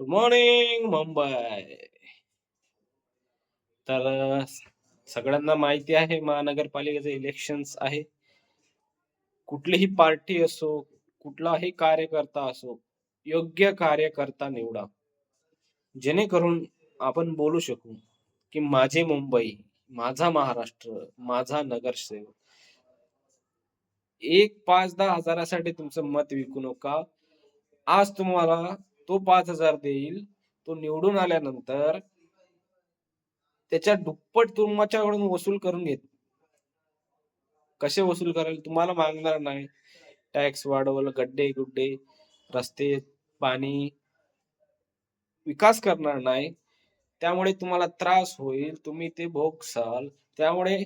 Good morning Mumbai. तर सगळ्यांना माहिती आहे महानगरपालिकेचे इलेक्शन्स आहे. कुठलीही पार्टी असो, कुठलाही कार्यकर्ता असो, योग्य कार्यकर्ता निवडा. जेणेकरून आपण बोलू शकू, की माझी मुंबई, माझा महाराष्ट्र, माझा नगरसेवक. एक 5-10 हजारासाठी तुमचं मत विकू नका. आज तुम्हाला तो 5,000 देईल. तो निवडून आल्यानंतर त्याच्या दुप्पट तुमच्याकडून वसूल करून घेत. कसे वसूल कराल? तुम्हाला मागणार नाही. टॅक्स वाढवल, गड्डे-गुड्डे, रस्ते, पाणी, विकास करणार नाही. त्यामुळे तुम्हाला त्रास होईल. तुम्ही ते भोगसाल. त्यामुळे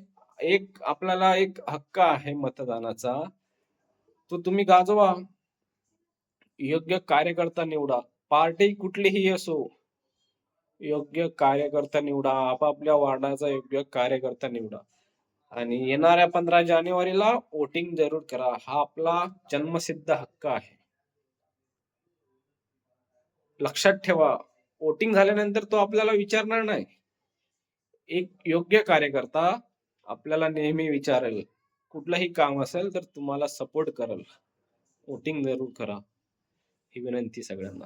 आपल्याला एक हक्क आहे मतदानाचा. तो तुम्ही गाजवा. योग्य कार्यकर्ता निवडा. पार्टी कुठलीही असो. योग्य कार्यकर्ता निवडा. आपापल्या वार्डाचा योग्य कार्यकर्ता निवडा. आणि येणाऱ्या 15 जानेवारीला वोटिंग जरूर करा. हा आपला जन्मसिद्ध हक्क आहे. लक्षात ठेवा, वोटिंग झाल्यानंतर तो आपल्याला विचारणार नाही. एक योग्य कार्यकर्ता आपल्याला नेहमी विचारेल. कुठलंही काम असेल तर तुम्हाला सपोर्ट करेल. वोटिंग जरूर करा. ही विनंती सगळ्यांना.